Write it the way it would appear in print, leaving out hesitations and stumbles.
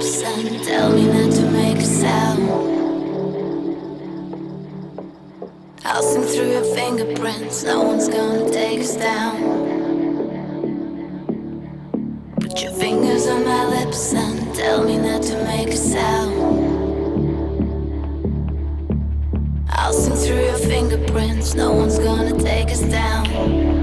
lips and tell me not to make a sound. I'll sing through your fingerprints, no one's gonna take us down. Put your fingers on my lips and tell me not to make a sound. I'll sing through your fingerprints, no one's gonna take us down.